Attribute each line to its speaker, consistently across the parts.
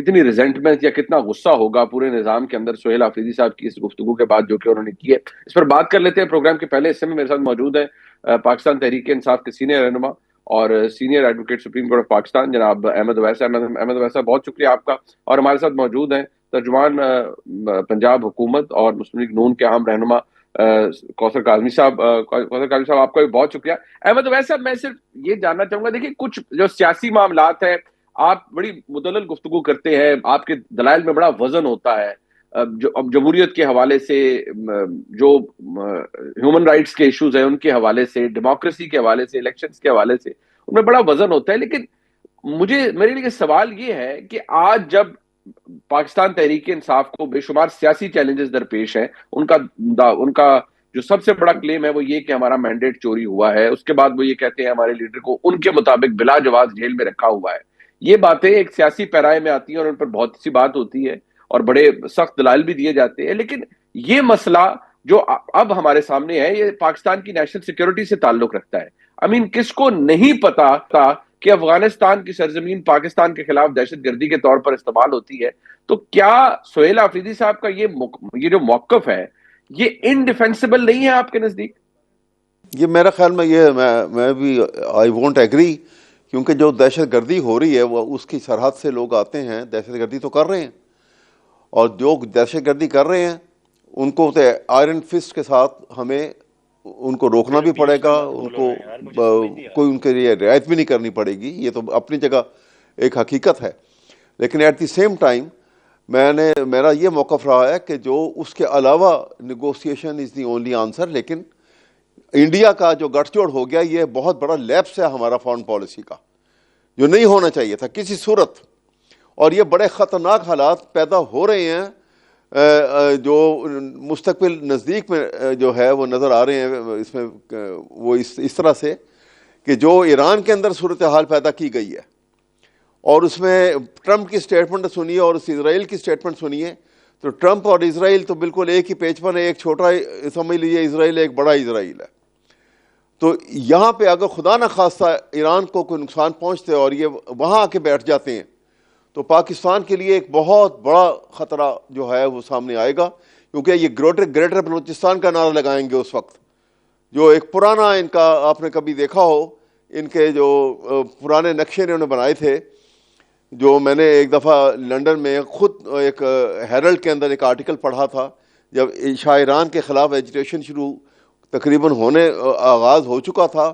Speaker 1: کتنی ریزنٹمنٹ یا کتنا غصہ ہوگا پورے نظام کے اندر سہیل آفریدی صاحب کی اس گفتگو کے بعد جو کہ انہوں نے کی ہے. اس پر بات کر لیتے ہیں. پروگرام کے پہلے حصے میں میرے ساتھ موجود ہے پاکستان تحریک انصاف کے سینئر رہنما اور senior advocate supreme court of Pakistan جناب احمد اویس. احمد اویس صاحب بہت شکریہ آپ کا. اور ہمارے ساتھ موجود ہیں ترجمان پنجاب حکومت اور مسلم لیگ نون کے اہم رہنما کوثر کاظمی صاحب. کوثر کاظمی صاحب آپ کا بھی بہت شکریہ. احمد اویس صاحب میں صرف یہ جاننا چاہوں گا, دیکھیے کچھ جو سیاسی معاملات ہیں آپ بڑی مدلل گفتگو کرتے ہیں, آپ کے دلائل میں بڑا وزن ہوتا ہے, جو اب جمہوریت کے حوالے سے, جو ہیومن رائٹس کے ایشوز ہیں ان کے حوالے سے, ڈیموکریسی کے حوالے سے, الیکشنز کے حوالے سے, ان میں بڑا وزن ہوتا ہے. لیکن میرے لیے سوال یہ ہے کہ آج جب پاکستان تحریک انصاف کو بے شمار سیاسی چیلنجز درپیش ہیں, ان کا جو سب سے بڑا کلیم ہے وہ یہ کہ ہمارا مینڈیٹ چوری ہوا ہے, اس کے بعد وہ یہ کہتے ہیں ہمارے لیڈر کو ان کے مطابق بلا جواز جیل میں رکھا ہوا ہے. یہ باتیں ایک سیاسی پیرائے میں آتی ہیں اور ان پر بہت سی بات ہوتی ہے اور بڑے سخت دلائل بھی دیے جاتے ہیں. لیکن یہ مسئلہ جو اب ہمارے سامنے ہے یہ پاکستان کی نیشنل سیکیورٹی سے تعلق رکھتا ہے. کس کو نہیں پتا تھا کہ افغانستان کی سرزمین پاکستان کے خلاف دہشت گردی کے طور پر استعمال ہوتی ہے؟ تو کیا سہیل آفریدی صاحب کا یہ جو موقف ہے یہ انڈیفینسیبل نہیں ہے آپ کے نزدیک؟
Speaker 2: یہ میرا خیال میں میں بھی آئی وونٹ ایگری, کیونکہ جو دہشت گردی ہو رہی ہے وہ اس کی سرحد سے لوگ آتے ہیں, دہشت گردی تو کر رہے ہیں, اور جو دہشت گردی کر رہے ہیں ان کو آئرن فسٹ کے ساتھ ہمیں ان کو روکنا بھی پڑے گا, ان کو کوئی ان کے لیے رعایت بھی نہیں کرنی پڑے گی. یہ تو اپنی جگہ ایک حقیقت ہے. لیکن ایٹ دی سیم ٹائم میرا یہ موقف رہا ہے کہ جو اس کے علاوہ negotiation is the only answer. لیکن انڈیا کا جو گٹھ جوڑ ہو گیا یہ بہت بڑا لیپس ہے ہمارا فارن پالیسی کا, جو نہیں ہونا چاہیے تھا کسی صورت. اور یہ بڑے خطرناک حالات پیدا ہو رہے ہیں جو مستقبل نزدیک میں جو ہے وہ نظر آ رہے ہیں اس میں, وہ اس طرح سے کہ جو ایران کے اندر صورتحال پیدا کی گئی ہے اور اس میں ٹرمپ کی سٹیٹمنٹ سنیے اور اس اسرائیل کی سٹیٹمنٹ سنیے, تو ٹرمپ اور اسرائیل تو بالکل ایک ہی پیج پر ہے. ایک چھوٹا سمجھ لیجیے اسرائیل, ایک بڑا اسرائیل ہے. تو یہاں پہ اگر خدا نہ خواستہ ایران کو کوئی نقصان پہنچتے اور یہ وہاں آ کے بیٹھ جاتے ہیں تو پاکستان کے لیے ایک بہت بڑا خطرہ جو ہے وہ سامنے آئے گا. کیونکہ یہ گریٹر بلوچستان کا نعرہ لگائیں گے اس وقت, جو ایک پرانا ان کا آپ نے کبھی دیکھا ہو, ان کے جو پرانے نقشے انہوں نے بنائے تھے, جو میں نے ایک دفعہ لنڈن میں خود ایک ہیرلڈ کے اندر ایک آرٹیکل پڑھا تھا جب شاعران کے خلاف ایجیٹیشن شروع تقریباً آغاز ہو چکا تھا,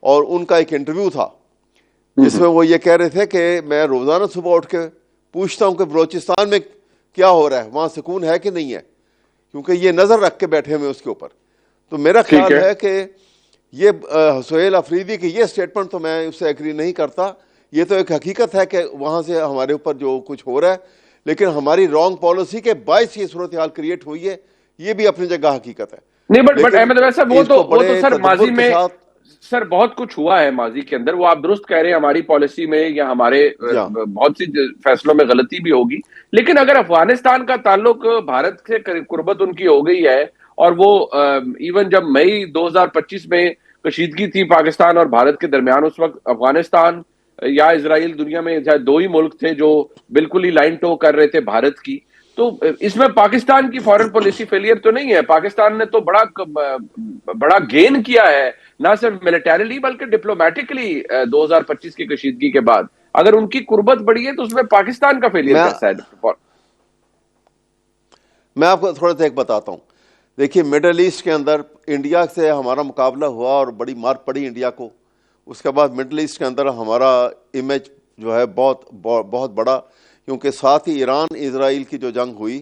Speaker 2: اور ان کا ایک انٹرویو تھا جس میں وہ یہ کہہ رہے تھے کہ میں روزانہ صبح اٹھ کے پوچھتا ہوں کہ بلوچستان میں کیا ہو رہا ہے, وہاں سکون ہے کہ نہیں ہے, کیونکہ یہ نظر رکھ کے بیٹھے ہوئے اس کے اوپر. تو میرا خیال ہے کہ یہ سہیل آفریدی کی یہ سٹیٹمنٹ تو میں اس سے ایگری نہیں کرتا. یہ تو ایک حقیقت ہے کہ وہاں سے ہمارے اوپر جو کچھ ہو رہا ہے, لیکن ہماری رانگ پالیسی کے باعث یہ صورتحال کریٹ ہوئی ہے, یہ بھی اپنی جگہ حقیقت ہے.
Speaker 1: نہیں بٹ احمد اویس صاحب وہ تو سر ماضی میں سر بہت کچھ ہوا ہے ماضی کے اندر, وہ آپ درست کہہ رہے ہیں, ہماری پالیسی میں یا ہمارے بہت سی فیصلوں میں غلطی بھی ہوگی. لیکن اگر افغانستان کا تعلق بھارت سے قربت ان کی ہو گئی ہے, اور وہ ایون جب مئی 2025 میں کشیدگی تھی پاکستان اور بھارت کے درمیان, اس وقت افغانستان یا اسرائیل دنیا میں دو ہی ملک تھے جو بالکل ہی لائن ٹو کر رہے تھے بھارت کی. تو اس میں پاکستان کی فارن پالیسی فیلئر تو نہیں ہے؟ پاکستان نے تو بڑا گین کیا ہے, نہ صرف ملیٹریلی بلکہ ڈپلومیٹکلی 2025 کی کشیدگی کے بعد. اگر ان کی قربت بڑھی ہے تو اس میں پاکستان کا فیلئر کیسا ہے؟
Speaker 2: میں آپ کو تھوڑا سا ایک بتاتا ہوں. دیکھیے مڈل ایسٹ کے اندر انڈیا سے ہمارا مقابلہ ہوا اور بڑی مار پڑی انڈیا کو. اس کے بعد مڈل ایسٹ کے اندر ہمارا امیج جو ہے بہت بڑا, کیونکہ ساتھ ہی ایران اسرائیل کی جو جنگ ہوئی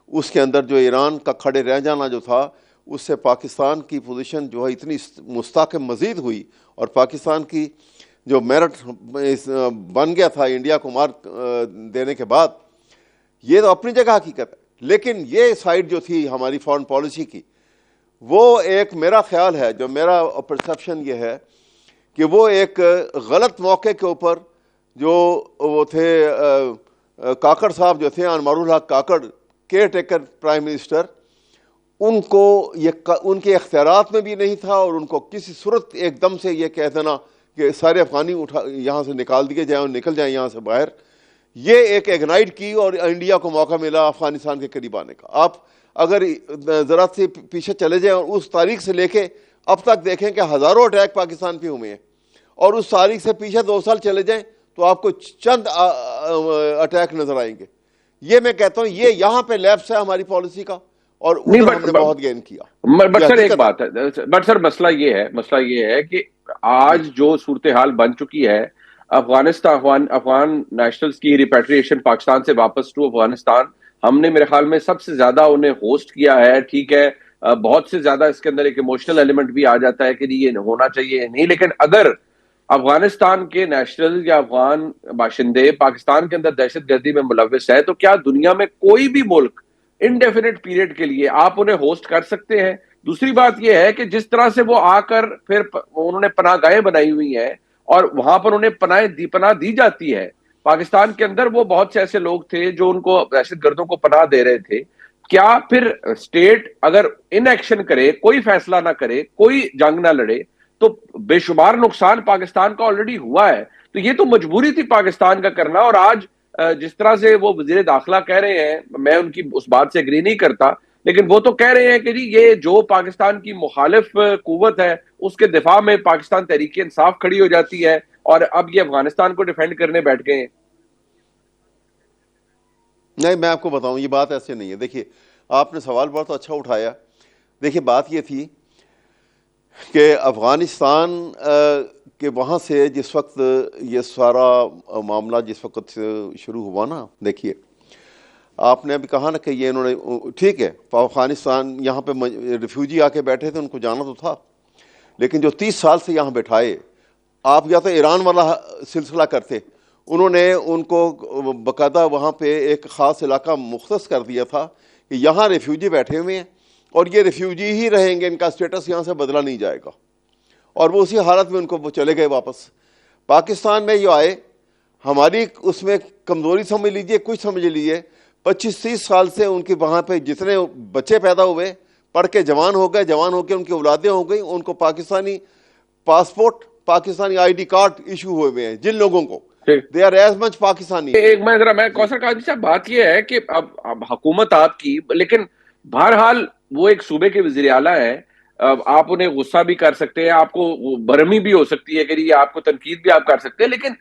Speaker 2: اس کے اندر جو ایران کا کھڑے رہ جانا جو تھا, اس سے پاکستان کی پوزیشن جو ہے اتنی مستحکم مزید ہوئی, اور پاکستان کی جو میرٹ بن گیا تھا انڈیا کو مار دینے کے بعد. یہ تو اپنی جگہ حقیقت ہے. لیکن یہ سائڈ جو تھی ہماری فارن پالیسی کی, وہ ایک میرا خیال ہے, جو میرا پرسپشن یہ ہے کہ وہ ایک غلط موقع کے اوپر جو وہ تھے کاکڑ صاحب جو تھے, Anwaar ul Haq Kakar, caretaker prime minister, ان کو یہ ان کے اختیارات میں بھی نہیں تھا, اور ان کو کسی صورت ایک دم سے یہ کہہ دینا کہ سارے افغانی یہاں سے نکال دیے جائیں اور نکل جائیں یہاں سے باہر, یہ ایک ایگنائٹ کی اور انڈیا کو موقع ملا افغانستان کے قریب آنے کا. آپ اگر ذرا سے پیچھے چلے جائیں اور اس تاریخ سے لے کے اب تک دیکھیں کہ ہزاروں اٹیک پاکستان پہ ہوئے ہیں, اور اس تاریخ سے پیچھے 2 سال چلے جائیں تو آپ کو چند اٹیک نظر آئیں گے. یہ میں کہتا ہوں یہ یہاں پہ لیپس ہے ہماری پالیسی کا, اور ادھر ہم نے بہت گین کیا.
Speaker 1: بٹ سر ایک بات ہے, بٹ سر مسئلہ یہ ہے کہ آج جو صورتحال بن چکی ہے, افغان نیشنلز کی ریپیٹریشن پاکستان سے واپس ٹو افغانستان, ہم نے میرے خیال میں سب سے زیادہ انہیں ہوسٹ کیا ہے. ٹھیک ہے, بہت سے زیادہ اس کے اندر ایک ایموشنل ایلیمنٹ بھی آ جاتا ہے کہ یہ ہونا چاہیے نہیں, لیکن اگر افغانستان کے نیشنل یا افغان باشندے پاکستان کے اندر دہشت گردی میں ملوث ہے, تو کیا دنیا میں کوئی بھی ملک انڈیفینٹ پیریڈ کے لیے آپ انہیں ہوسٹ کر سکتے ہیں؟ دوسری بات یہ ہے کہ جس طرح سے وہ آ کر پھر انہوں نے پناہ گاہیں بنائی ہوئی ہیں اور وہاں پر انہیں پناہ دی جاتی ہے. پاکستان کے اندر وہ بہت سے ایسے لوگ تھے جو ان کو دہشت گردوں کو پناہ دے رہے تھے. کیا پھر اسٹیٹ اگر ان ایکشن کرے, کوئی فیصلہ نہ کرے, کوئی جنگ نہ لڑے, تو بے شمار نقصان پاکستان کا آلریڈی ہوا ہے. تو یہ تو مجبوری تھی پاکستان کا کرنا, اور آج جس طرح سے وہ وزیر داخلہ کہہ رہے ہیں, میں ان کی اس بات سے اگری نہیں کرتا, لیکن وہ تو کہہ رہے ہیں کہ جی یہ جو پاکستان کی مخالف قوت ہے اس کے دفاع میں پاکستان تحریک انصاف کھڑی ہو جاتی ہے, اور اب یہ افغانستان کو ڈیفینڈ کرنے بیٹھ گئے ہیں.
Speaker 2: نہیں, میں آپ کو بتاؤں یہ بات ایسے نہیں ہے. دیکھیے آپ نے سوال بہت اچھا اٹھایا. دیکھیے بات یہ تھی کہ افغانستان کہ وہاں سے جس وقت یہ سارا معاملہ جس وقت سے شروع ہوا نا, دیکھیے آپ نے ابھی کہا نا کہ یہ انہوں نے, ٹھیک ہے افغانستان یہاں پہ ریفیوجی آ کے بیٹھے تھے, ان کو جانا تو تھا, لیکن جو 30 سال سے یہاں بیٹھائے, آپ یا تو ایران والا سلسلہ کرتے, انہوں نے ان کو باقاعدہ وہاں پہ ایک خاص علاقہ مختص کر دیا تھا کہ یہاں ریفیوجی بیٹھے ہوئے ہیں اور یہ ریفیوجی ہی رہیں گے, ان کا اسٹیٹس یہاں سے بدلا نہیں جائے گا. اور وہ اسی حالت میں ان کو وہ چلے گئے واپس. پاکستان میں یہ آئے, ہماری اس میں کمزوری سمجھ لیجئے, کچھ سمجھ لیجئے, 25-30 سال سے ان کے وہاں پہ جتنے بچے پیدا ہوئے, پڑھ کے جوان ہو گئے, جوان ہو کے ان کی اولادیں ہو گئی, ان کو Pakistani passport, Pakistani ID card issue ہوئے ہوئے ہیں جن لوگوں کو, they are as much Pakistani.
Speaker 1: میں کوثر قاضی صاحب, بات یہ ہے کہ اب حکومت آپ کی, لیکن بہرحال وہ ایک صوبے کے وزیر اعلیٰ ہیں, آپ انہیں غصہ بھی کر سکتے ہیں, آپ کو برہمی بھی ہو سکتی ہے کہ یہ آپ کو تنقید بھی آپ کر سکتے ہیں, لیکن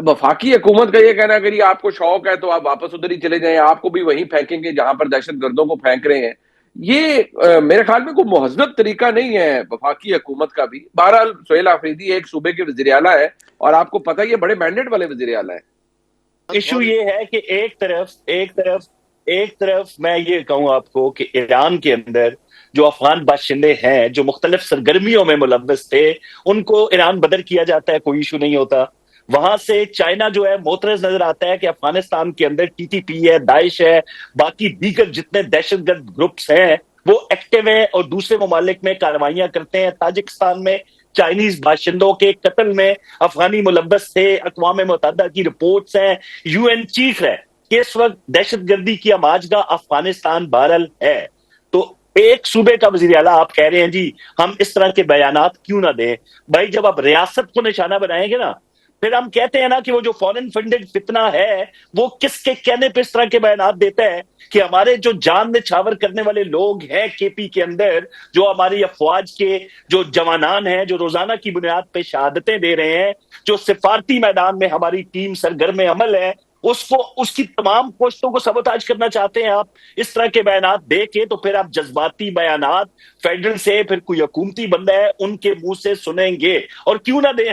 Speaker 1: وفاقی حکومت کا یہ کہنا ہے کہ آپ کو شوق ہے تو آپ واپس ادھر ہی چلے جائیں, آپ کو بھی وہیں پھینکیں گے جہاں پر دہشت گردوں کو پھینک رہے ہیں. یہ میرے خیال میں کوئی مہذب طریقہ نہیں ہے وفاقی حکومت کا بھی. بہرحال سہیل آفریدی ایک صوبے کے وزیر اعلیٰ ہے, اور آپ کو پتہ یہ بڑے مینڈیٹ والے وزیر اعلیٰ ہیں.
Speaker 3: ایشو یہ ہے کہ ایک طرف میں یہ کہوں آپ کو کہ ایران کے اندر جو افغان باشندے ہیں جو مختلف سرگرمیوں میں ملوث تھے, ان کو ایران بدر کیا جاتا ہے, کوئی ایشو نہیں ہوتا. وہاں سے چائنا جو ہے معترض نظر آتا ہے کہ افغانستان کے اندر TTP ہے, داعش ہے, باقی دیگر جتنے دہشت گرد گروپس ہیں وہ ایکٹیو ہیں اور دوسرے ممالک میں کارروائیاں کرتے ہیں. تاجکستان میں چائنیز باشندوں کے قتل میں افغانی ملوث تھے, اقوام متحدہ کی رپورٹس ہیں, UN چیف ہے کہ اس وقت دہشت گردی کی آماجگاہ افغانستان بہرحال ہے. تو ایک صوبے کا وزیر اعلیٰ آپ کہہ رہے ہیں جی ہم اس طرح کے بیانات کیوں نہ دیں. بھائی جب آپ ریاست کو نشانہ بنائیں گے نا, پھر ہم کہتے ہیں نا کہ وہ جو فورن فنڈڈ فتنہ ہے وہ کس کے کہنے پہ اس طرح کے بیانات دیتا ہے کہ ہمارے جو جان نچھاور کرنے والے لوگ ہیں KP کے اندر, جو ہماری افواج کے جو جوانان ہیں جو روزانہ کی بنیاد پہ شہادتیں دے رہے ہیں, جو سفارتی میدان میں ہماری ٹیم سرگرم عمل ہے, اس کی تمام کوششوں کو سبوتاج کرنا چاہتے ہیں آپ اس طرح کے بیانات دے کے. تو پھر آپ جذباتی بیانات فیڈرل سے, پھر کوئی حکومتی بندہ ہے ان کے منہ سے سنیں گے, اور کیوں نہ دیں,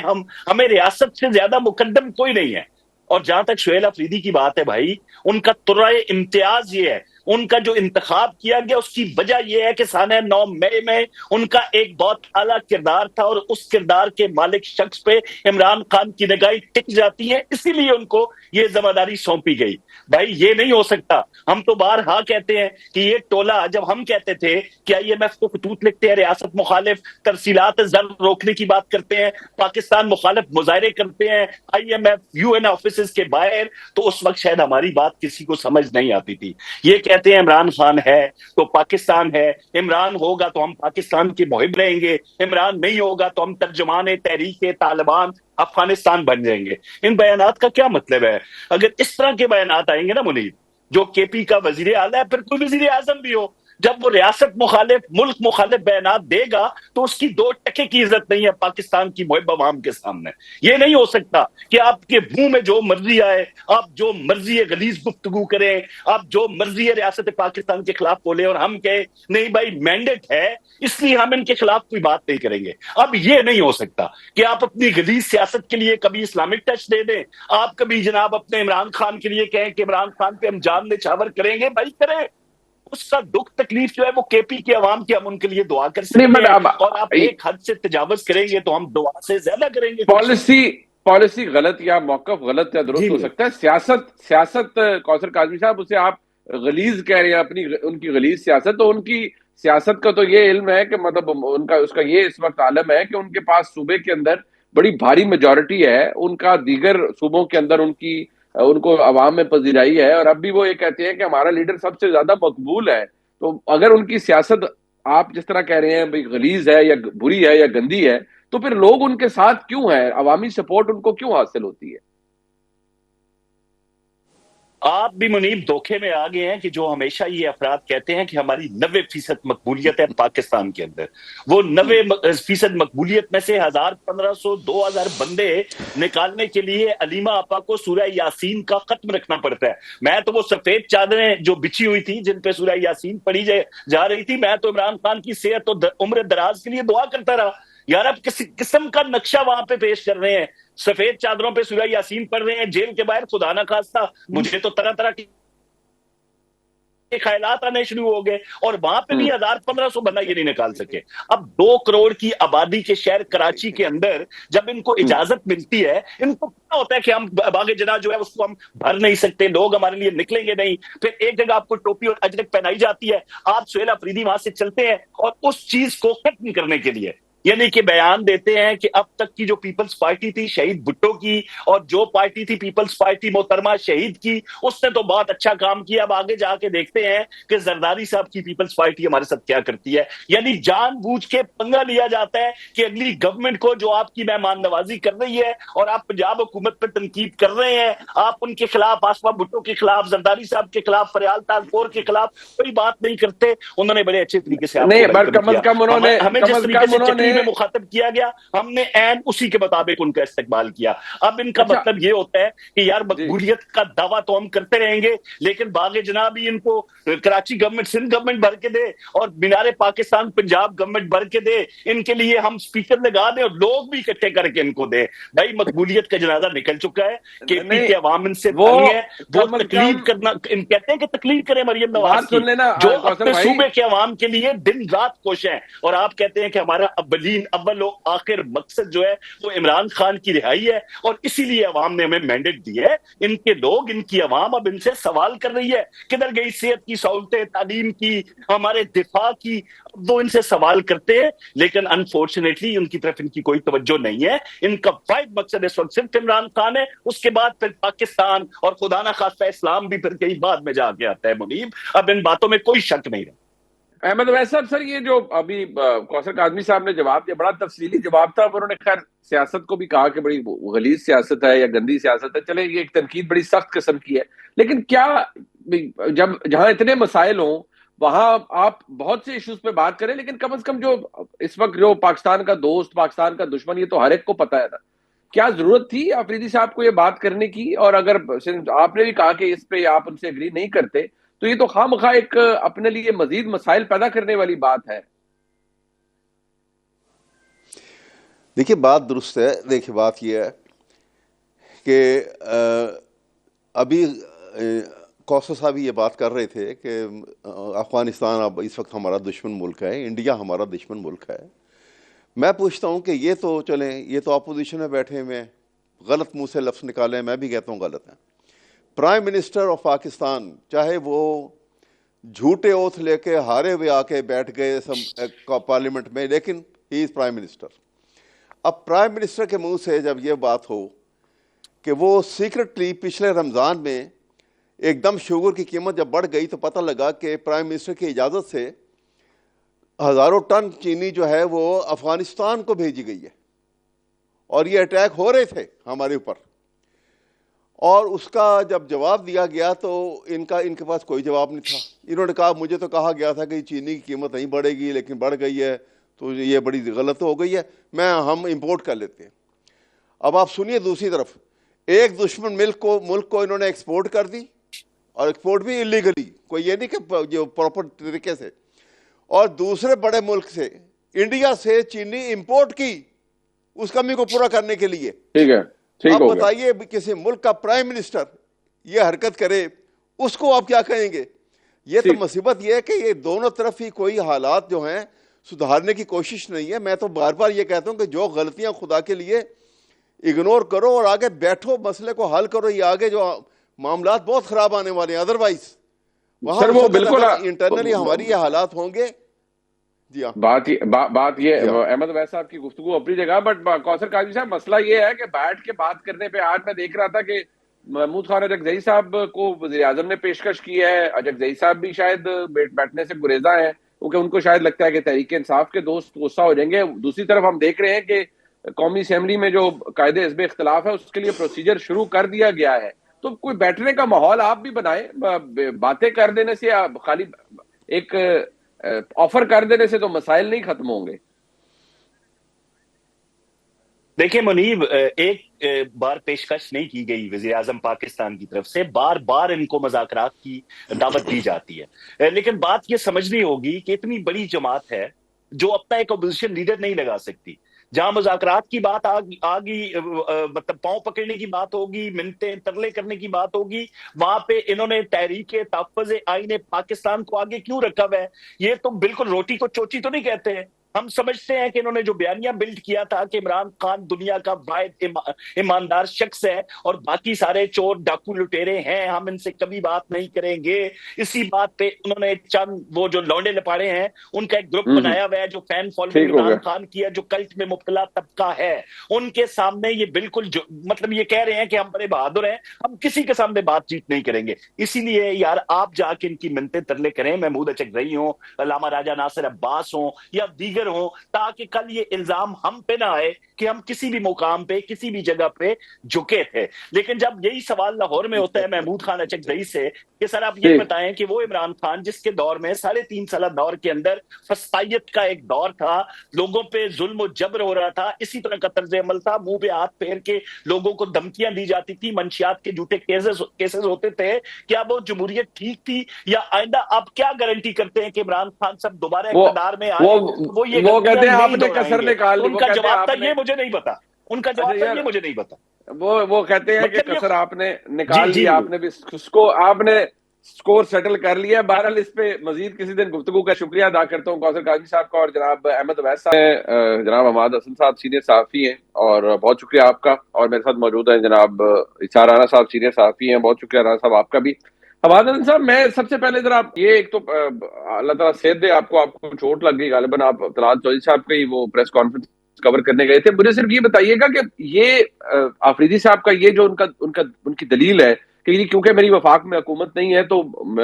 Speaker 3: ہمیں ریاست سے زیادہ مقدم کوئی نہیں ہے. اور جہاں تک سہیل آفریدی کی بات ہے بھائی, ان کا ترائے امتیاز یہ ہے, ان کا جو انتخاب کیا گیا اس کی وجہ یہ ہے کہ سانحہ 9 مئی میں ان کا ایک بہت اعلیٰ کردار تھا, اور اس کردار کے مالک شخص پہ عمران خان کی نگاہیں ٹک جاتی ہیں, اسی لیے ان کو یہ ذمہ داری سونپی گئی. بھائی یہ نہیں ہو سکتا. ہم تو بارہا کہتے ہیں کہ یہ ٹولہ, جب ہم کہتے تھے کہ IMF کو خطوط لکھتے ہیں ریاست مخالف, ترسیلات زر روکنے کی بات کرتے ہیں, پاکستان مخالف مظاہرے کرتے ہیں IMF UN آفیسز کے باہر, تو اس وقت شاید ہماری بات کسی کو سمجھ نہیں آتی تھی. یہ کہتے ہیں عمران خان ہے تو پاکستان ہے، عمران ہوگا تو ہم پاکستان کے محب رہیں گے، عمران نہیں ہوگا تو ہم ترجمان تحریک طالبان افغانستان بن جائیں گے. ان بیانات کا کیا مطلب ہے؟ اگر اس طرح کے بیانات آئیں گے نا منیب، جو کے پی کا وزیر اعلیٰ ہے، پھر کوئی وزیر اعظم بھی ہو، جب وہ ریاست مخالف ملک مخالف بیانات دے گا تو اس کی 2% کی عزت نہیں ہے پاکستان کی محب عوام کے سامنے. یہ نہیں ہو سکتا کہ آپ کے منہ میں جو مرضی آئے، آپ جو مرضی غلیظ گفتگو کریں، آپ جو مرضی ریاست پاکستان کے خلاف بولیں اور ہم کہیں نہیں بھائی مینڈیٹ ہے اس لیے ہم ان کے خلاف کوئی بات نہیں کریں گے. اب یہ نہیں ہو سکتا کہ آپ اپنی غلیظ سیاست کے لیے کبھی اسلامک ٹچ دے دیں، آپ کبھی جناب اپنے عمران خان کے لیے کہیں کہ عمران خان پہ ہم جان نچھاور کریں گے. بھائی کریں، اس کا دکھ تکلیف جو ہے وہ کے پی کے عوام کی، ہم ان کے لیے دعا کر سکتے ہیں، اور آپ ایک حد سے تجاوز کریں گے تو ہم دعا سے زیادہ کریں گے.
Speaker 1: پالیسی غلط یا موقف غلط یا درست ہو سکتا ہے. سیاست کوثر کاظمی صاحب، اسے آپ غلیظ کہہ رہے ہیں، ان کی غلیظ سیاست، تو ان کی سیاست کا تو یہ علم ہے کہ مطلب اس کا یہ اس وقت عالم ہے کہ ان کے پاس صوبے کے اندر بڑی بھاری میجورٹی ہے، ان کا دیگر صوبوں کے اندر ان کو عوام میں پذیرائی ہے، اور اب بھی وہ یہ کہتے ہیں کہ ہمارا لیڈر سب سے زیادہ مقبول ہے. تو اگر ان کی سیاست آپ جس طرح کہہ رہے ہیں بھئی غلیظ ہے یا بری ہے یا گندی ہے، تو پھر لوگ ان کے ساتھ کیوں ہیں؟ عوامی سپورٹ ان کو کیوں حاصل ہوتی ہے؟
Speaker 3: آپ بھی منیب دھوکے میں آ گئے ہیں کہ جو ہمیشہ یہ افراد کہتے ہیں کہ ہماری 90% مقبولیت ہے پاکستان کے اندر، وہ 90% مقبولیت میں سے 1000 1500 2000 بندے نکالنے کے لیے علیمہ آپا کو سورہ یاسین کا ختم رکھنا پڑتا ہے. میں تو وہ سفید چادریں جو بچھی ہوئی تھی جن پہ سورہ یاسین پڑھی جا رہی تھی، میں تو عمران خان کی صحت اور عمر دراز کے لیے دعا کرتا رہا. یار اب کس قسم کا نقشہ وہاں پہ پیش کر رہے ہیں، سفید چادروں پہ سورہ یاسین پڑھ رہے ہیں، جیل کے باہر خدا نہ خواستہ مجھے تو طرح طرح کے خیالات آنے شروع ہو گئے، اور وہاں پہ بھی 1000 1500 بندہ یہ نہیں نکال سکے. اب 2 کروڑ کی آبادی کے شہر کراچی کے اندر جب ان کو اجازت ملتی ہے، ان کو کیا ہوتا ہے کہ ہم باغ جناح جو ہے اس کو ہم بھر نہیں سکتے، لوگ ہمارے لیے نکلیں گے نہیں. پھر ایک جگہ آپ کو ٹوپی اور اجرک پہنائی جاتی ہے، آپ سہیل آفریدی وہاں سے چلتے ہیں اور اس چیز کو ختم کرنے کے لیے یعنی کہ بیان دیتے ہیں کہ اب تک کی جو پیپلز پارٹی تھی شہید بھٹو کی، اور جو پارٹی تھی پیپلز پارٹی محترمہ شہید کی، اس نے تو بہت اچھا کام کیا. اب آگے جا کے دیکھتے ہیں کہ زرداری صاحب کی پیپلز پارٹی ہمارے ساتھ کیا کرتی ہے. یعنی جان بوجھ کے پنگا لیا جاتا ہے کہ اگلی گورنمنٹ کو جو آپ کی مہمان نوازی کر رہی ہے اور آپ پنجاب حکومت پہ تنقید کر رہے ہیں، آپ ان کے خلاف، آصفہ بھٹو کے خلاف، زرداری صاحب کے خلاف، فریال تاجپور کے خلاف کوئی بات نہیں کرتے. انہوں نے بڑے اچھے طریقے سے آپ کو ویلکم کیا. ہمیں جس طریقے سے چکری میں مخاطب کیا گیا، ہم نے عین اسی کے مطابق ان کا استقبال کیا. اب ان کا مطلب یہ ہوتا ہے کہ یار مقبولیت کا دعویٰ تو ہم کرتے رہیں گے، لیکن باغ جناح بھی ان کو کراچی گورنمنٹ، سندھ گورنمنٹ بھر کے دے، اور مینار پاکستان پنجاب گورنمنٹ بھر کے دے، ان کے لیے ہم سپیکر لگا دیں اور لوگ بھی اکٹھے کر کے ان کو دیں. بھائی مقبولیت کا جنازہ نکل چکا ہے، کے پی کے عوام ان سے تنگ ہے، وہ تقلید کرنا، ان کہتے ہیں کہ تقلید کریں مریم نواز کی، جو اپنے صوبے کے عوام کے لیے دن رات کوش ہیں، اور آپ کہتے ہیں کہ ہمارا اول و آخر مقصد جو ہے وہ عمران خان کی رہائی ہے، اور اسی لیے عوام نے ہمیں مینڈیٹ دی ہے. ان کے لوگ، ان کی عوام اب ان سے سوال کر رہی ہے کدھر گئی صحت کی سہولتیں، تعلیم کی، ہمارے دفاع کی. وہ ان سے سوال کرتے ہیں لیکن انفارچونیٹلی ان کی طرف ان کی کوئی توجہ نہیں ہے. ان کا واحد مقصد اس وقت صرف عمران خان ہے، اس کے بعد پھر پاکستان اور خدا نہ خواستہ اسلام بھی پھر کئی بعد میں جا کے آتا ہے. منیب اب ان باتوں میں کوئی شک نہیں رہا.
Speaker 1: احمد اویس صاحب، سر یہ جو ابھی کوثر کاظمی صاحب نے جواب دیا، بڑا تفصیلی جواب تھا. انہوں نے خیر سیاست کو بھی کہا کہ بڑی غلیظ سیاست ہے یا گندی سیاست ہے. چلے یہ ایک تنقید بڑی سخت قسم کی ہے، لیکن کیا جہاں اتنے مسائل ہوں وہاں آپ بہت سے ایشوز پہ بات کریں، لیکن کم از کم جو اس وقت جو پاکستان کا دوست، پاکستان کا دشمن، یہ تو ہر ایک کو پتا ہے نا. کیا ضرورت تھی آفریدی صاحب کو یہ بات کرنے کی؟ اور اگر آپ نے بھی کہا کہ اس پہ آپ ان سے اگری نہیں کرتے، تو یہ تو خواہ ایک اپنے لیے مزید مسائل پیدا کرنے والی بات ہے.
Speaker 2: دیکھیے بات درست ہے. دیکھیے بات یہ ہے کہ ابھی کوثر صاحب یہ بات کر رہے تھے کہ افغانستان اب اس وقت ہمارا دشمن ملک ہے، انڈیا ہمارا دشمن ملک ہے. میں پوچھتا ہوں کہ یہ تو چلیں، یہ تو اپوزیشن میں بیٹھے ہوئے غلط منہ سے لفظ نکالیں، میں بھی کہتا ہوں غلط ہے. پرائم منسٹر آف پاکستان، چاہے وہ جھوٹے اوتھ لے کے ہارے ہوئے آ کے بیٹھ گئے پارلیمنٹ میں، لیکن ہی از پرائم منسٹر. اب پرائم منسٹر کے منہ سے جب یہ بات ہو کہ وہ سیکرٹلی پچھلے رمضان میں ایک دم شوگر کی قیمت جب بڑھ گئی تو پتہ لگا کہ پرائم منسٹر کی اجازت سے ہزاروں ٹن چینی جو ہے وہ افغانستان کو بھیجی گئی ہے، اور یہ اٹیک ہو رہے تھے ہمارے اوپر، اور اس کا جب جواب دیا گیا تو ان کے پاس کوئی جواب نہیں تھا. انہوں نے کہا مجھے تو کہا گیا تھا کہ چینی کی قیمت نہیں بڑھے گی لیکن بڑھ گئی ہے، تو یہ بڑی غلط ہو گئی ہے، ہم امپورٹ کر لیتے ہیں. اب آپ سنیے دوسری طرف، ایک دشمن ملک کو انہوں نے ایکسپورٹ کر دی، اور ایکسپورٹ بھی اللیگلی، کوئی یہ نہیں کہ جو پراپر طریقے سے، اور دوسرے بڑے ملک سے انڈیا سے چینی امپورٹ کی اس کمی کو پورا کرنے کے لیے.
Speaker 1: ٹھیک ہے، ٹھیک
Speaker 2: اب
Speaker 1: ہو گیا.
Speaker 2: بتائیے کسی ملک کا پرائم منسٹر یہ حرکت کرے، اس کو آپ کیا کہیں گے؟ یہ تو مصیبت یہ ہے کہ یہ دونوں طرف ہی کوئی حالات جو ہیں سدھارنے کی کوشش نہیں ہے. میں تو بار بار یہ کہتا ہوں کہ جو غلطیاں خدا کے لیے اگنور کرو اور آگے بیٹھو، مسئلے کو حل کرو. یہ آگے جو معاملات بہت خراب آنے والے ہیں، ادروائز وہاں
Speaker 1: وہ بالکل
Speaker 2: انٹرنلی ہماری یہ حالات ہوں گے. جی ہاں،
Speaker 1: بات یہ احمد اویس صاحب کی گفتگو اپنی جگہ، بٹ کوثر قاضی صاحب مسئلہ یہ ہے کہ بیٹھ کے بات کرنے پہ آج میں دیکھ رہا تھا کہ محمود خان اجگزئی صاحب کو وزیر اعظم نے پیشکش کی ہے. اجگزئی صاحب بھی شاید بیٹھنے سے گریزاں ہیں کیونکہ ان کو شاید لگتا ہے کہ تحریک انصاف کے دوست غصہ ہو جائیں گے. دوسری طرف ہم دیکھ رہے ہیں کہ قومی اسمبلی میں جو قائد حزب اختلاف ہے اس کے لیے پروسیجر شروع کر دیا گیا ہے. تو کوئی بیٹھنے کا ماحول آپ بھی بنائیں. باتیں کر دینے سے یا خالی ایک آفر کر دینے سے تو مسائل نہیں ختم ہوں گے.
Speaker 3: دیکھیں منیب، ایک بار پیشکش نہیں کی گئی وزیر اعظم پاکستان کی طرف سے، بار بار ان کو مذاکرات کی دعوت دی جاتی ہے. لیکن بات یہ سمجھنی ہوگی کہ اتنی بڑی جماعت ہے جو اپنا ایک اپوزیشن لیڈر نہیں لگا سکتی. جہاں مذاکرات کی بات آگی، مطلب پاؤں پکڑنے کی بات ہوگی، منتیں ترلے کرنے کی بات ہوگی، وہاں پہ انہوں نے تحریک تحفظ آئین پاکستان کو آگے کیوں رکھا ہوا ہے؟ یہ تو بالکل روٹی کو چوچی تو نہیں کہتے ہیں. ہم سمجھتے ہیں کہ انہوں نے جو بیانیہ بلڈ کیا تھا کہ عمران خان دنیا کا واحد ایماندار شخص ہے اور باقی سارے چور ڈاکو لٹیرے ہیں، ہم ان سے کبھی بات نہیں کریں گے، اسی بات پہ انہوں نے چند وہ جو لونڈے لپاڑے ہیں ان کا ایک گروپ بنایا ہوا ہے جو فین فالوئنگ عمران خان کی ہے، جو کلٹ میں مبتلا طبقہ ہے. ان کے سامنے یہ بالکل مطلب یہ کہہ رہے ہیں کہ ہم بڑے بہادر ہیں، ہم کسی کے سامنے بات چیت نہیں کریں گے. اسی لیے یار آپ جا کے ان کی منتیں ترلے کریں، محمود اچکزئی ہوں، علامہ راجہ ناصر عباس ہوں یا دیگر ہوں، تاکہ کل یہ الزام ہم پہ نہ آئے کہ ہم کسی بھی مقام پہ کسی بھی جگہ پہ جھکے تھے. لیکن جب یہی سوال لاہور میں ہوتا ہے محمود خان اچکزئی سے کہ سر آپ یہ بتائیں کہ وہ عمران خان جس کے دور میں 3.5 سالہ دور کے اندر فسطائیت کا ایک دور تھا، لوگوں پہ ظلم و جبر ہو رہا تھا، اسی طرح کا طرز عمل تھا، منہ پہ ہاتھ پھیر کے لوگوں کو دھمکیاں دی جاتی تھی، منشیات کے جھوٹے کیسز ہوتے تھے، کیا وہ جمہوریت ٹھیک تھی؟ یا آئندہ آپ کیا گارنٹی کرتے ہیں کہ عمران خان صاحب دوبارہ اقتدار میں آئے وہ یہ
Speaker 1: کہتے ہیں آپ نے کسر نکال لی.
Speaker 3: ان کا جواب تھا یہ مجھے نہیں پتا، ان کا جواب تھا یہ مجھے نہیں پتا.
Speaker 1: وہ کہتے ہیں کہ کسر آپ نے نکال لی، آپ نے بھی اس کو آپ نے سکور سیٹل کر لیا. بہرحال اس پہ مزید کسی دن گفتگو کا شکریہ ادا کرتا ہوں کوثر قاضی صاحب کا اور جناب احمد اویس صاحب، جناب حماد حسن صاحب سینئر صحافی ہیں اور بہت شکریہ آپ کا. اور میرے ساتھ موجود ہیں جناب اسحاق رانا صاحب سینئر صحافی ہیں، بہت شکریہ رانا صاحب آپ کا بھی. حماد حسن صاحب، میں سب سے پہلے ذرا یہ ایک تو اللہ تعالیٰ صحت دے آپ کو چوٹ لگ گئی، غالباً آپ طلعت چودھری صاحب کی وہ پریس کانفرنس کور کرنے گئے تھے. مجھے صرف یہ بتائیے گا کہ یہ آفریدی صاحب کا یہ جو ان کی دلیل ہے کہ کیونکہ میری وفاق میں حکومت نہیں ہے تو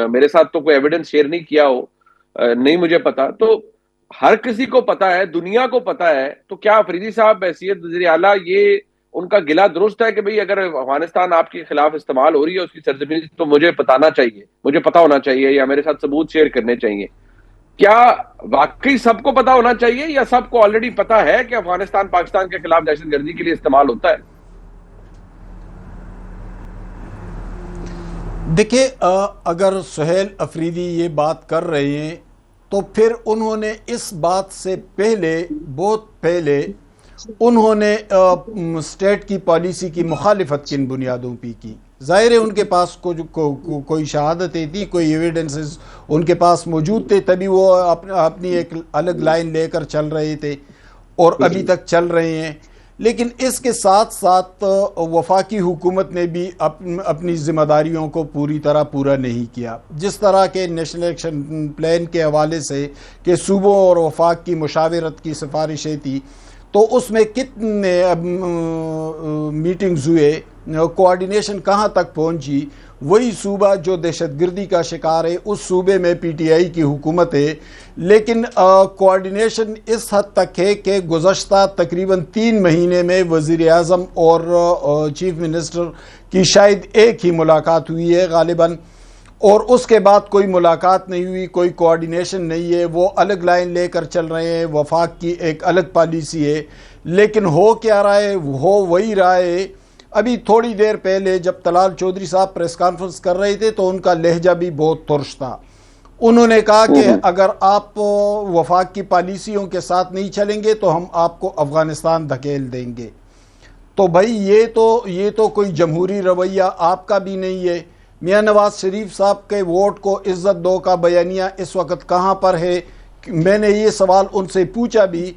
Speaker 1: میرے ساتھ تو کوئی ایویڈنس شیئر نہیں کیا ہو، نہیں مجھے پتا، تو ہر کسی کو پتا ہے، دنیا کو پتا ہے، تو کیا آفریدی صاحب بحیثیت وزیر اعلیٰ یہ ان کا گلہ درست ہے کہ بھئی اگر افغانستان آپ کے خلاف استعمال ہو رہی ہے اس کی سرزمین تو مجھے بتانا چاہیے، مجھے پتا ہونا چاہیے یا میرے ساتھ ثبوت شیئر کرنے چاہیے؟ کیا واقعی سب کو پتا ہونا چاہیے یا سب کو آلریڈی پتا ہے کہ افغانستان پاکستان کے خلاف دہشت گردی کے لیے استعمال ہوتا ہے؟
Speaker 4: دیکھیں، اگر سہیل افریدی یہ بات کر رہے ہیں تو پھر انہوں نے اس بات سے پہلے بہت پہلے انہوں نے اسٹیٹ کی پالیسی کی مخالفت کن بنیادوں پہ کی؟ ظاہر ہے ان کے پاس کوئی شہادتیں تھیں، کوئی ایویڈنسز ان کے پاس موجود تھے، تبھی وہ اپنی ایک الگ لائن لے کر چل رہے تھے اور ابھی تک چل رہے ہیں. لیکن اس کے ساتھ ساتھ وفاقی حکومت نے بھی اپنی ذمہ داریوں کو پوری طرح پورا نہیں کیا. جس طرح کے نیشنل ایکشن پلان کے حوالے سے کہ صوبوں اور وفاق کی مشاورت کی سفارشیں تھی، تو اس میں کتنے میٹنگز ہوئے، کوآرڈینیشن کہاں تک پہنچی، وہی صوبہ جو دہشت گردی کا شکار ہے اس صوبے میں پی ٹی آئی کی حکومت ہے، لیکن کوارڈینیشن اس حد تک ہے کہ گزشتہ تقریباً 3 مہینے میں وزیر اعظم اور چیف منسٹر کی شاید ایک ہی ملاقات ہوئی ہے غالباً، اور اس کے بعد کوئی ملاقات نہیں ہوئی، کوئی کوارڈینیشن نہیں ہے، وہ الگ لائن لے کر چل رہے ہیں، وفاق کی ایک الگ پالیسی ہے، لیکن ہو کیا رہا ہے؟ ہو وہی رہا ہے۔ ابھی تھوڑی دیر پہلے جب طلال چودھری صاحب پریس کانفرنس کر رہے تھے تو ان کا لہجہ بھی بہت ترش تھا۔ انہوں نے کہا کہ اگر آپ وفاق کی پالیسیوں کے ساتھ نہیں چلیں گے تو ہم آپ کو افغانستان دھکیل دیں گے۔ تو بھائی یہ تو کوئی جمہوری رویہ آپ کا بھی نہیں ہے۔ میاں نواز شریف صاحب کے ووٹ کو عزت دو کا بیانیہ اس وقت کہاں پر ہے؟ میں نے یہ سوال ان سے پوچھا بھی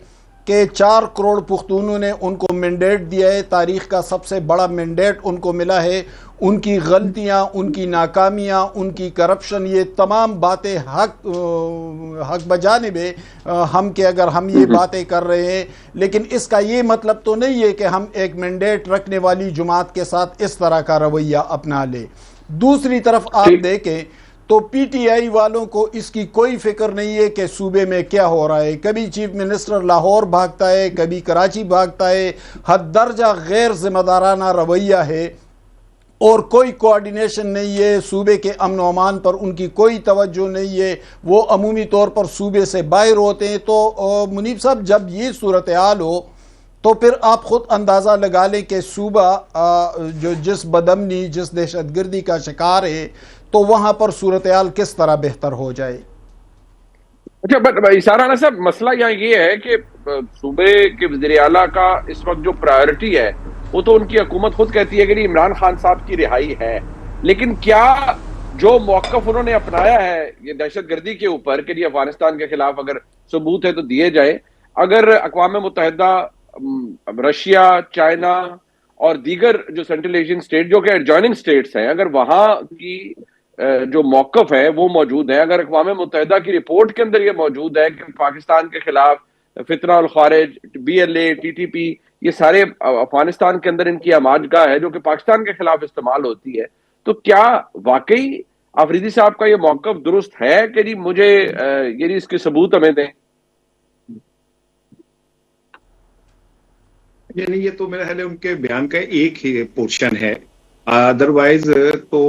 Speaker 4: کہ 4 کروڑ پختونوں نے ان کو مینڈیٹ دیا ہے، تاریخ کا سب سے بڑا مینڈیٹ ان کو ملا ہے، ان کی غلطیاں، ان کی ناکامیاں، ان کی کرپشن، یہ تمام باتیں حق بجانب ہے ہم کہ اگر ہم یہ باتیں کر رہے ہیں، لیکن اس کا یہ مطلب تو نہیں ہے کہ ہم ایک مینڈیٹ رکھنے والی جماعت کے ساتھ اس طرح کا رویہ اپنا لیں۔ دوسری طرف آپ دیکھیں تو پی ٹی آئی والوں کو اس کی کوئی فکر نہیں ہے کہ صوبے میں کیا ہو رہا ہے۔ کبھی چیف منسٹر لاہور بھاگتا ہے، کبھی کراچی بھاگتا ہے، حد درجہ غیر ذمہ دارانہ رویہ ہے اور کوئی کوارڈینیشن نہیں ہے۔ صوبے کے امن و امان پر ان کی کوئی توجہ نہیں ہے، وہ عمومی طور پر صوبے سے باہر ہوتے ہیں۔ تو منیب صاحب، جب یہ صورتحال ہو تو پھر آپ خود اندازہ لگا لیں کہ صوبہ جو جس بدامنی، جس دہشت گردی کا شکار ہے، تو وہاں پر صورتحال کس طرح بہتر ہو جائے۔
Speaker 1: اچھا اشارہ صاحب، مسئلہ یہاں یہ ہے کہ صوبے کے وزیر اعلیٰ کا اس وقت جو پرائیورٹی ہے وہ تو ان کی حکومت خود کہتی ہے کہ عمران خان صاحب کی رہائی ہے، لیکن کیا جو موقف انہوں نے اپنایا ہے یہ دہشت گردی کے اوپر کہ افغانستان کے خلاف اگر ثبوت ہے تو دیے جائے، اگر اقوام متحدہ، رشیا، چائنا اور دیگر جو سینٹرل ایشین اسٹیٹ جو کہ ایڈجوائننگ اسٹیٹس ہیں، اگر وہاں کی جو موقف ہے وہ موجود ہے، اگر اقوام متحدہ کی رپورٹ کے اندر یہ موجود ہے کہ پاکستان کے خلاف فتنہ الخوارج، B L A, T T P, یہ سارے افغانستان کے اندر ان کی آماج گاہ ہے جو کہ پاکستان کے خلاف استعمال ہوتی ہے، تو کیا واقعی آفریدی صاحب کا یہ موقف درست ہے کہ جی مجھے یہ اس کے ثبوت ہمیں دیں؟
Speaker 5: یعنی یہ تو میرا خیال ہے ان کے بیان کا ایک ہی پورشن ہے، ادروائز تو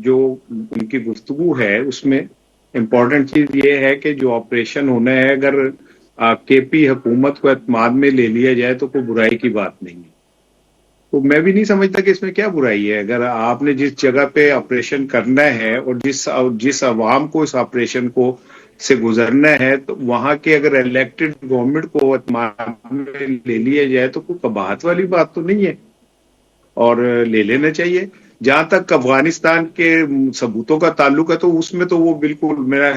Speaker 5: جو ان کی گفتگو ہے اس میں امپورٹنٹ چیز یہ ہے کہ جو آپریشن ہونا ہے اگر کے پی حکومت کو اعتماد میں لے لیا جائے تو کوئی برائی کی بات نہیں ہے۔ تو میں بھی نہیں سمجھتا کہ اس میں کیا برائی ہے، اگر آپ نے جس جگہ پہ آپریشن کرنا ہے اور جس عوام کو اس آپریشن کو سے گزرنا ہے تو وہاں کے اگر الیکٹڈ گورنمنٹ کو اعتماد میں لے لیا جائے تو کوئی قباحت والی بات تو نہیں ہے اور لے لینا چاہیے۔ جہاں تک افغانستان کے ثبوتوں کا تعلق ہے تو اس میں تو وہ بالکل میرا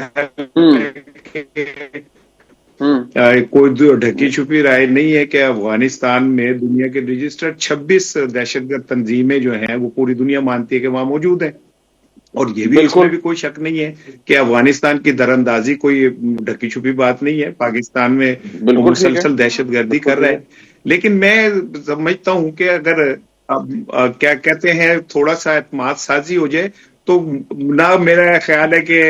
Speaker 5: کوئی ڈھکی چھپی رائے نہیں ہے کہ افغانستان میں دنیا کے رجسٹرڈ 26 دہشت گرد تنظیمیں جو ہیں وہ پوری دنیا مانتی ہے کہ وہاں موجود ہیں، اور یہ بھی اس میں بھی کوئی شک نہیں ہے کہ افغانستان کی دراندازی کوئی ڈھکی چھپی بات نہیں ہے، پاکستان میں مسلسل دہشت گردی کر رہا ہے۔ لیکن میں سمجھتا ہوں کہ اگر کیا کہتے ہیں تھوڑا سا اعتماد سازی ہو جائے تو نہ میرا خیال ہے کہ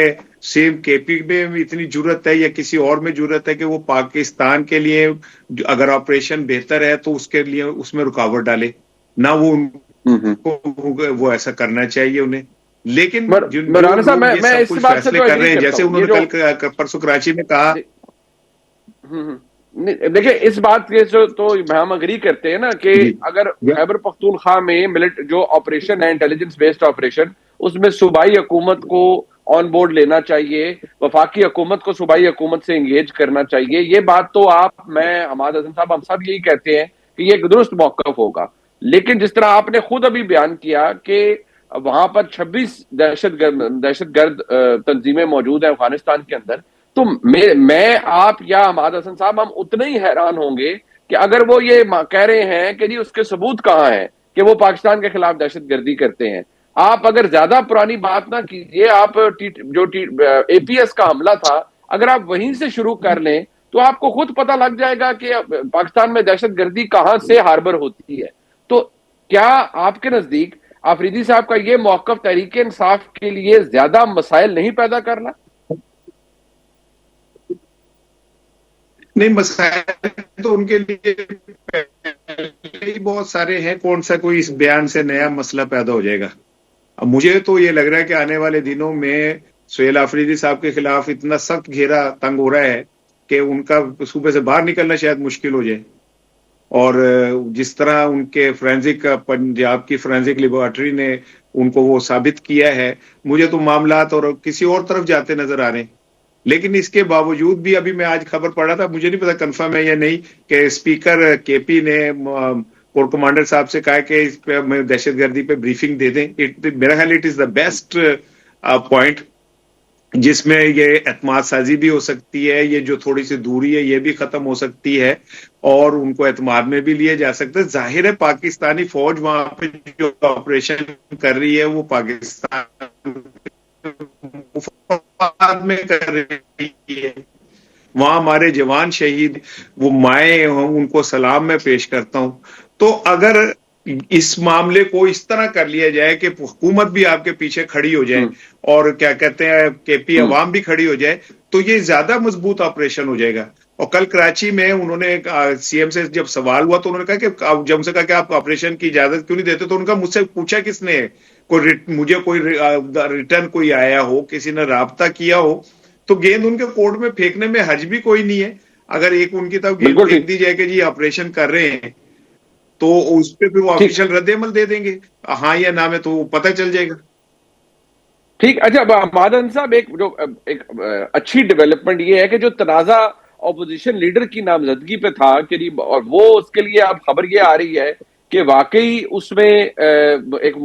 Speaker 5: سیم کے پی میں اتنی جرت ہے یا کسی اور میں جرت ہے کہ وہ پاکستان کے لیے اگر آپریشن بہتر ہے تو اس کے لیے اس میں رکاوٹ ڈالے، نہ وہ ایسا کرنا چاہیے انہیں۔ لیکن
Speaker 1: مولانا صاحب میں
Speaker 5: سب کچھ فیصلے کر رہے ہیں جیسے انہوں نے کل پرسوں کراچی میں کہا۔
Speaker 1: دیکھیں اس بات کے تو ہم اگری کرتے ہیں نا کہ اگر خیبر پختونخوا میں جو آپریشن ہے انٹیلیجنس بیسڈ آپریشن، اس میں صوبائی حکومت کو آن بورڈ لینا چاہیے، وفاقی حکومت کو صوبائی حکومت سے انگیج کرنا چاہیے، یہ بات تو آپ، میں، حماد حسن صاحب، ہم سب یہی کہتے ہیں کہ یہ ایک درست موقف ہوگا۔ لیکن جس طرح آپ نے خود ابھی بیان کیا کہ وہاں پر 26 دہشت گرد تنظیمیں موجود ہیں افغانستان کے اندر، تو میں، آپ یا حماد حسن صاحب ہم اتنے ہی حیران ہوں گے کہ اگر وہ یہ کہہ رہے ہیں کہ جی اس کے ثبوت کہاں ہیں کہ وہ پاکستان کے خلاف دہشت گردی کرتے ہیں۔ آپ اگر زیادہ پرانی بات نہ کیجئے، آپ جو اے پی ایس کا حملہ تھا اگر آپ وہیں سے شروع کر لیں تو آپ کو خود پتہ لگ جائے گا کہ پاکستان میں دہشت گردی کہاں سے ہاربر ہوتی ہے۔ تو کیا آپ کے نزدیک آفریدی صاحب کا یہ موقف تحریک انصاف کے لیے زیادہ مسائل نہیں پیدا کرنا؟
Speaker 5: نہیں، مسائل تو ان کے لیے بہت سارے ہیں، کون سا کوئی اس بیان سے نیا مسئلہ پیدا ہو جائے گا؟ اب مجھے تو یہ لگ رہا ہے کہ آنے والے دنوں میں سہیل آفریدی صاحب کے خلاف اتنا سخت گھیرا تنگ ہو رہا ہے کہ ان کا صوبے سے باہر نکلنا شاید مشکل ہو جائے. اور جس طرح ان کے فرینزک پنجاب کی فرینزک لیبارٹری نے ان کو وہ ثابت کیا ہے، مجھے تو معاملات اور کسی اور طرف جاتے نظر آ رہے ہیں. لیکن اس کے باوجود بھی ابھی میں آج خبر پڑھ رہا تھا، مجھے نہیں پتا کنفرم ہے یا نہیں، کہ اسپیکر کے پی نے کور کمانڈر صاحب سے کہا کہ اس پہ دہشت گردی پہ بریفنگ دے دیں. میرا خیال it is the best point, جس میں یہ اعتماد سازی بھی ہو سکتی ہے، یہ جو تھوڑی سی دوری ہے یہ بھی ختم ہو سکتی ہے، اور ان کو اعتماد میں بھی لیا جا سکتا ہے. ظاہر ہے پاکستانی فوج وہاں پہ جو آپریشن کر رہی ہے وہ پاکستان میں کر رہی ہے. وہاں ہمارے جوان شہید، وہ مائیں ہوں، ان کو سلام میں پیش کرتا ہوں. تو اگر اس معاملے کو اس طرح کر لیا جائے کہ حکومت بھی آپ کے پیچھے کھڑی ہو جائے اور کیا کہتے ہیں کے پی عوام بھی کھڑی ہو جائے، تو یہ زیادہ مضبوط آپریشن ہو جائے گا. اور کل کراچی میں انہوں نے سی ایم سے جب سوال ہوا تو انہوں نے کہا کہ جب سے کہا کہ آپ آپریشن کی اجازت کیوں نہیں دیتے، تو ان کا مجھ سے پوچھا کس نے، مجھے کوئی ریٹرن کوئی آیا ہو، کسی نے رابطہ کیا ہو، تو گیند ان کے کورٹ میں پھینکنے میں حرج بھی کوئی نہیں ہے. اگر ایک ان کی طرف گیند پھینک دی جائے کہ جی آپریشن کر رہے ہیں، تو اس پہ پھر وہ آفیشیل رد عمل دے دیں گے، ہاں یا نہ میں، تو پتہ چل جائے گا.
Speaker 1: ٹھیک. اچھا مادن صاحب، ایک اچھی ڈیولپمنٹ یہ ہے کہ جو تنازع اپوزیشن لیڈر کی نامزدگی پہ تھا قریب، اور وہ اس کے لیے اب خبر یہ آ رہی ہے کہ واقعی اس میں ایک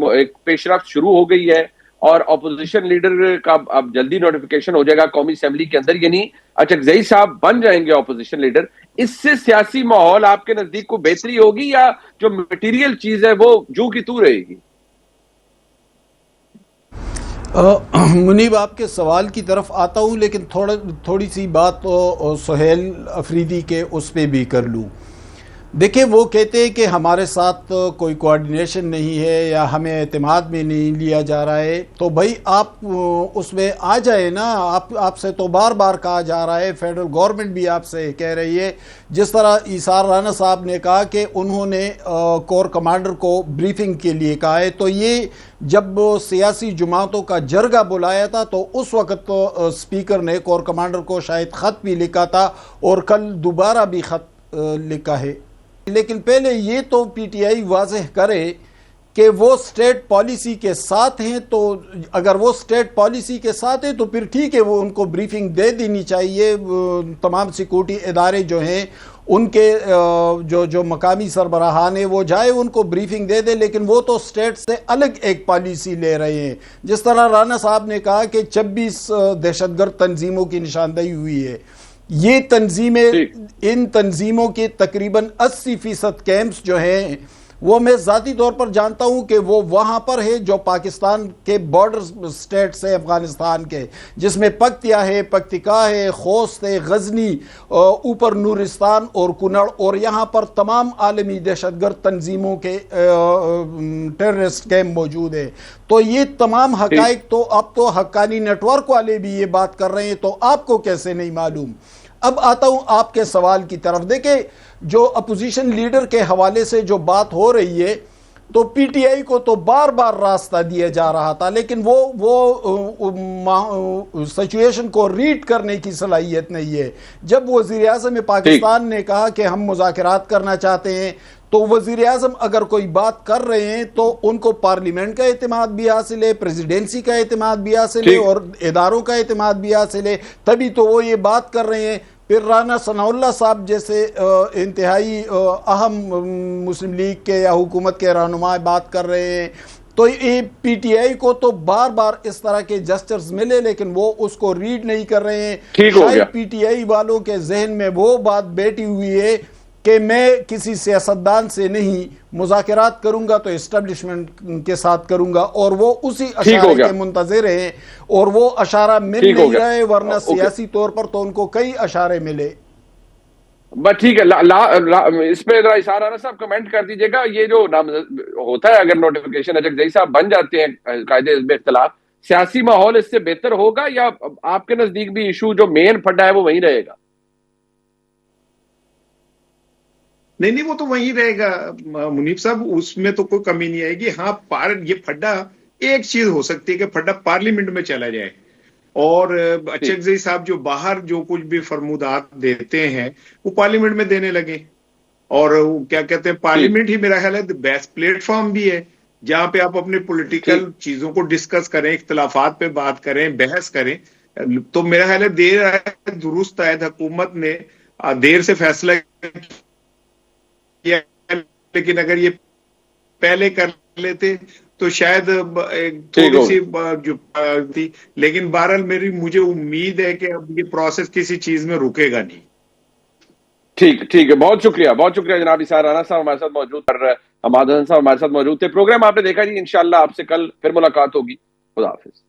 Speaker 1: پیش رفت شروع ہو گئی ہے، اور اپوزیشن لیڈر کا اب جلدی نوٹیفیکیشن ہو جائے گا قومی اسمبلی کے اندر، یعنی اچکزئی صاحب بن جائیں گے اپوزیشن لیڈر. اس سے سیاسی ماحول آپ کے نزدیک کو بہتری ہوگی، یا جو مٹیریل چیز ہے وہ جو کی تو رہے گی؟
Speaker 4: منیب، آپ کے سوال کی طرف آتا ہوں، لیکن تھوڑی سی بات تو سہیل افریدی کے اس پہ بھی کر لوں. دیکھیں، وہ کہتے ہیں کہ ہمارے ساتھ کوئی کوارڈینیشن نہیں ہے یا ہمیں اعتماد میں نہیں لیا جا رہا ہے. تو بھائی آپ اس میں آ جائے نا. آپ سے تو بار بار کہا جا رہا ہے، فیڈرل گورنمنٹ بھی آپ سے کہہ رہی ہے. جس طرح ایثار رانا صاحب نے کہا کہ انہوں نے کور کمانڈر کو بریفنگ کے لیے کہا ہے، تو یہ جب سیاسی جماعتوں کا جرگہ بلایا تھا تو اس وقت اسپیکر نے کور کمانڈر کو شاید خط بھی لکھا تھا، اور کل دوبارہ بھی خط لکھا ہے. لیکن پہلے یہ تو پی ٹی آئی واضح کرے کہ وہ سٹیٹ پالیسی کے ساتھ ہیں. تو اگر وہ سٹیٹ پالیسی کے ساتھ ہیں تو پھر ٹھیک ہے، وہ ان کو بریفنگ دے دینی چاہیے. تمام سیکورٹی ادارے جو ہیں ان کے جو مقامی سربراہان ہیں وہ جائے ان کو بریفنگ دے دے. لیکن وہ تو سٹیٹ سے الگ ایک پالیسی لے رہے ہیں. جس طرح رانا صاحب نے کہا کہ 26 دہشت گرد تنظیموں کی نشاندہی ہوئی ہے. یہ تنظیمیں، ان تنظیموں کے تقریباً 80% کیمپس جو ہیں وہ میں ذاتی طور پر جانتا ہوں کہ وہ وہاں پر ہے جو پاکستان کے بارڈر سٹیٹس ہیں افغانستان کے، جس میں پکتیا ہے، پکتیکا ہے، خوست ہے، غزنی، اوپر نورستان اور کنڑ، اور یہاں پر تمام عالمی دہشت گرد تنظیموں کے ٹیررسٹ کیمپ موجود ہیں. تو یہ تمام حقائق تو اب تو حقانی نیٹ ورک والے بھی یہ بات کر رہے ہیں، تو آپ کو کیسے نہیں معلوم؟ اب آتا ہوں آپ کے سوال کی طرف. دیکھیں، جو اپوزیشن لیڈر کے حوالے سے جو بات ہو رہی ہے، تو پی ٹی آئی کو تو بار بار راستہ دیا جا رہا تھا، لیکن وہ سچویشن کو ریڈ کرنے کی صلاحیت نہیں ہے. جب وزیر اعظم پاکستان نے کہا کہ ہم مذاکرات کرنا چاہتے ہیں، تو وزیر اعظم اگر کوئی بات کر رہے ہیں تو ان کو پارلیمنٹ کا اعتماد بھی حاصل ہے، پریزیڈنسی کا اعتماد بھی حاصل ہے، اور اداروں کا اعتماد بھی حاصل ہے، تبھی تو وہ یہ بات کر رہے ہیں. پھر رانا ثناء اللہ صاحب جیسے انتہائی اہم مسلم لیگ کے یا حکومت کے رہنما بات کر رہے ہیں. تو یہ پی ٹی آئی کو تو بار بار اس طرح کے جسچرز ملے، لیکن وہ اس کو ریڈ نہیں کر رہے ہیں. شاید پی ٹی آئی والوں کے ذہن میں وہ بات بیٹھی ہوئی ہے کہ میں کسی سیاستدان سے نہیں مذاکرات کروں گا تو اسٹیبلشمنٹ کے ساتھ کروں گا، اور وہ اسی اشارے کے منتظر ہیں، اور وہ اشارہ مل نہیں رہا ہے، ورنہ سیاسی طور پر تو ان کو کئی اشارے ملے.
Speaker 1: بس ٹھیک ہے، اس پہ ذرا اشار رانا صاحب کمنٹ کر دیجیے گا، یہ جو ہوتا ہے اگر نوٹیفکیشن اجک صاحب بن جاتے ہیں قائد حزب اختلاف، سیاسی ماحول اس سے بہتر ہوگا یا آپ کے نزدیک بھی ایشو جو مین پھڈا ہے وہ وہیں رہے گا؟
Speaker 5: نہیں وہ تو وہیں رہے گا منیب صاحب، اس میں تو کوئی کمی نہیں آئے گی. ہاں یہ پھڈا ایک چیز ہو سکتی ہے کہ پھڈا پارلیمنٹ میں چلا جائے اور اچکزئی صاحب جو باہر جو کچھ بھی فرمودات دیتے ہیں وہ پارلیمنٹ میں دینے لگے، اور کیا کہتے ہیں پارلیمنٹ ہی میرا خیال ہے بیسٹ پلیٹ فارم بھی ہے جہاں پہ آپ اپنے پولیٹیکل چیزوں کو ڈسکس کریں، اختلافات پہ بات کریں، بحث کریں. تو میرا خیال ہے دیر درست آئے حکومت نے دیر سے فیصلہ کیا، لیکن اگر یہ پہلے کر لیتے تو شاید تھوڑی سی جو تھی، لیکن بہرحال مجھے امید ہے کہ اب یہ پروسیس کسی چیز میں رکے گا نہیں.
Speaker 1: ٹھیک ہے، بہت شکریہ جناب اشار رانا صاحب ہمارے ساتھ موجود کر رہے ہیں. حماد حسن صاحب ہمارے ساتھ موجود تھے. پروگرام آپ نے دیکھا جی، انشاءاللہ آپ سے کل پھر ملاقات ہوگی. خدا حافظ.